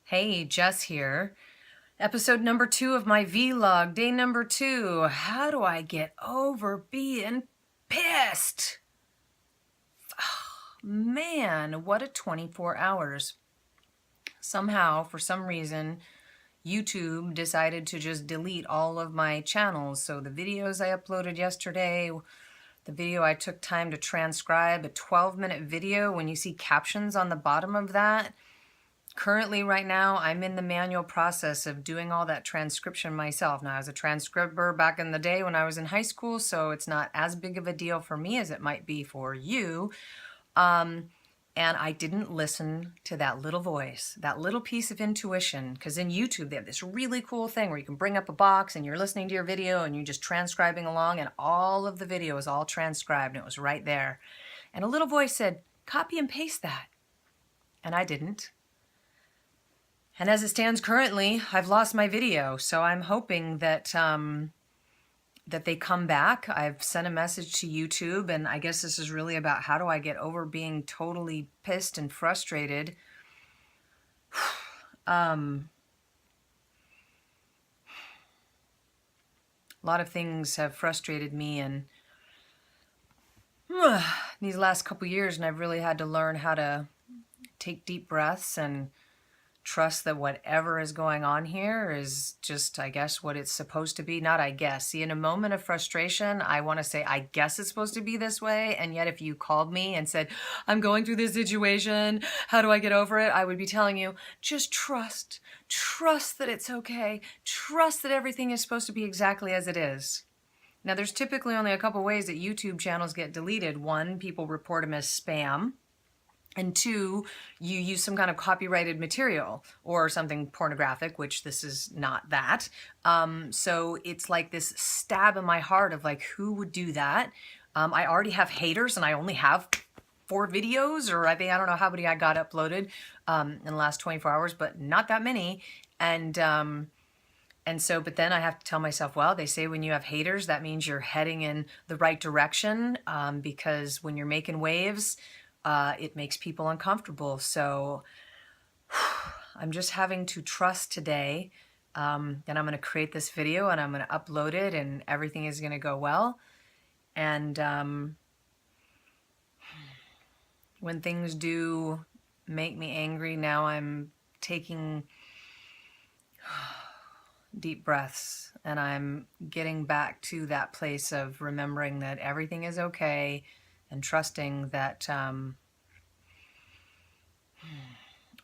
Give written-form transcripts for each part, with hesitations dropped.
Hey, Jess here. Episode number 2 of my vlog, day number 2. How do I get over being pissed? Man, what a 24 hours. Somehow, for some reason, YouTube decided to just delete all of my channels. So the videos I uploaded yesterday, the video I took time to transcribe, a 12-minute video, when you see captions on the bottom of that, currently, right now, I'm in the manual process of doing all that transcription myself. Now, I was a transcriber back in the day when I was in high school, so it's not as big of a deal for me as it might be for you. And I didn't listen to that little voice, that little piece of intuition, because in YouTube, they have this really cool thing where you can bring up a box and you're listening to your video and you're just transcribing along, and all of the video is all transcribed, and it was right there. And a little voice said, copy and paste that. And I didn't. And as it stands currently, I've lost my video, so I'm hoping that that they come back. I've sent a message to YouTube, and I guess this is really about how do I get over being totally pissed and frustrated. A lot of things have frustrated me and these last couple years, and I've really had to learn how to take deep breaths and trust that whatever is going on here is just, I guess, what it's supposed to be. Not I guess. See, in a moment of frustration, I want to say, I guess it's supposed to be this way. And yet if you called me and said, I'm going through this situation, how do I get over it? I would be telling you, just trust. Trust that it's okay. Trust that everything is supposed to be exactly as it is. Now, there's typically only a couple ways that YouTube channels get deleted. One, people report them as spam. And two, you use some kind of copyrighted material or something pornographic, which this is not that. So it's like this stab in my heart of like, who would do that? I already have haters and I only have 4 videos, or I don't know how many I got uploaded in the last 24 hours, but not that many. And so, but then I have to tell myself, well, they say when you have haters, that means you're heading in the right direction, because when you're making waves, it makes people uncomfortable. So I'm just having to trust today that I'm going to create this video and I'm going to upload it and everything is going to go well. And when things do make me angry, now I'm taking deep breaths and I'm getting back to that place of remembering that everything is okay and trusting that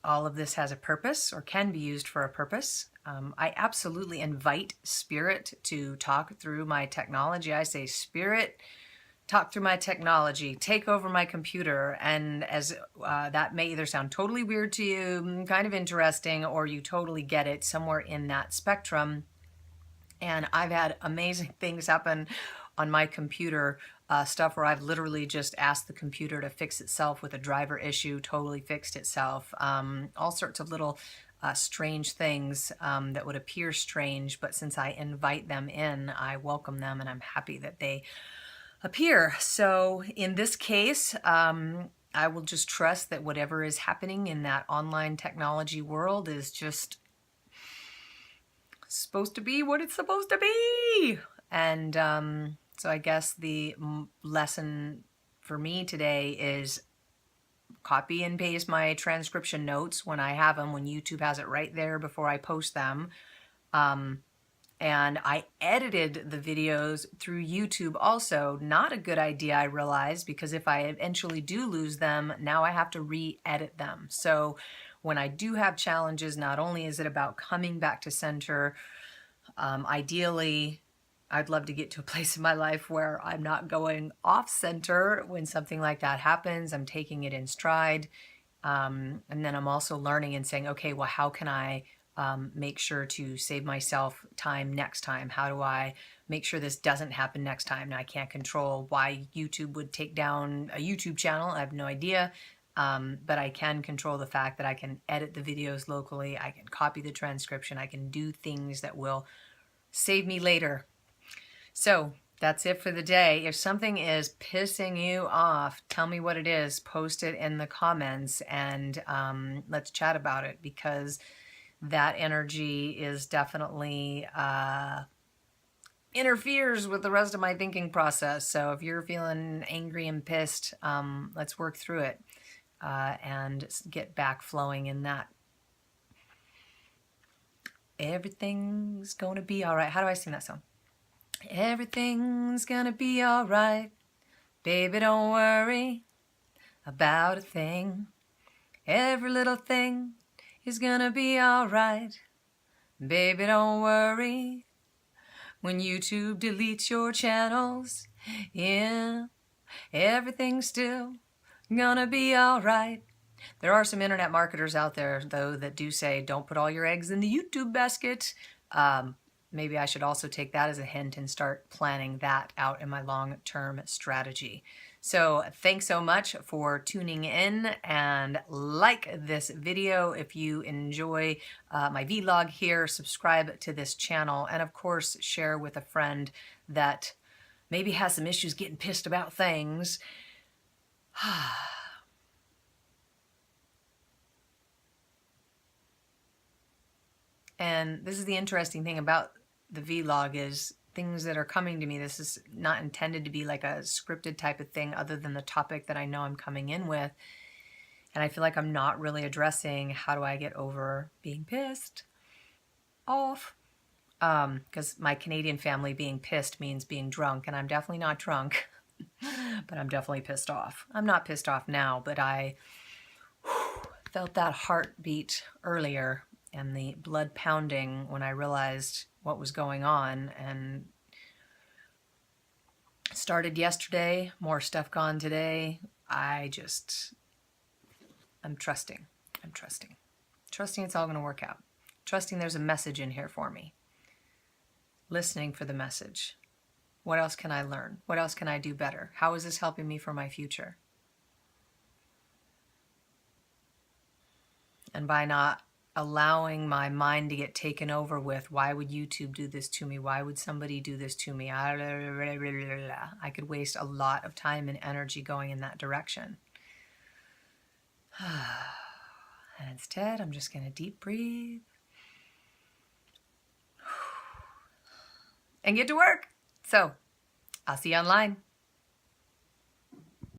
all of this has a purpose or can be used for a purpose. I absolutely invite Spirit to talk through my technology. I say, Spirit, talk through my technology, take over my computer. And as that may either sound totally weird to you, kind of interesting, or you totally get it, somewhere in that spectrum. And I've had amazing things happen on my computer, stuff where I've literally just asked the computer to fix itself with a driver issue, totally fixed itself. All sorts of little strange things that would appear strange, but since I invite them in, I welcome them and I'm happy that they appear. So in this case, I will just trust that whatever is happening in that online technology world is just supposed to be what it's supposed to be. And so I guess the lesson for me today is copy and paste my transcription notes when I have them, when YouTube has it right there before I post them. And I edited the videos through YouTube also. Not a good idea, I realized, because if I eventually do lose them, now I have to re-edit them. So when I do have challenges, not only is it about coming back to center, ideally, I'd love to get to a place in my life where I'm not going off center when something like that happens. I'm taking it in stride. And then I'm also learning and saying, okay, well, how can I make sure to save myself time next time? How do I make sure this doesn't happen next time? Now, I can't control why YouTube would take down a YouTube channel. I have no idea. But I can control the fact that I can edit the videos locally. I can copy the transcription. I can do things that will save me later. So that's it for the day. If something is pissing you off, tell me what it is. Post it in the comments and let's chat about it, because that energy is definitely interferes with the rest of my thinking process. So if you're feeling angry and pissed, let's work through it and get back flowing in that. Everything's gonna be all right. How do I sing that song? Everything's gonna be all right. Baby, don't worry about a thing. Every little thing is gonna be all right. Baby, don't worry when YouTube deletes your channels. Yeah, everything's still gonna be all right. There are some internet marketers out there, though, that do say don't put all your eggs in the YouTube basket. Maybe I should also take that as a hint and start planning that out in my long-term strategy. So thanks so much for tuning in, and like this video if you enjoy my vlog here. Subscribe to this channel, and of course share with a friend that maybe has some issues getting pissed about things. And this is the interesting thing about the vlog, is things that are coming to me. This is not intended to be like a scripted type of thing other than the topic that I know I'm coming in with. And I feel like I'm not really addressing how do I get over being pissed off. Because my Canadian family, being pissed means being drunk, and I'm definitely not drunk, but I'm definitely pissed off. I'm not pissed off now, but I felt that heartbeat earlier and the blood pounding when I realized what was going on, and started yesterday, more stuff gone today. I'm trusting. Trusting it's all going to work out. Trusting there's a message in here for me. Listening for the message. What else can I learn? What else can I do better? How is this helping me for my future? And by not allowing my mind to get taken over with, why would YouTube do this to me? Why would somebody do this to me? I could waste a lot of time and energy going in that direction. And instead, I'm just going to deep breathe and get to work. So I'll see you online.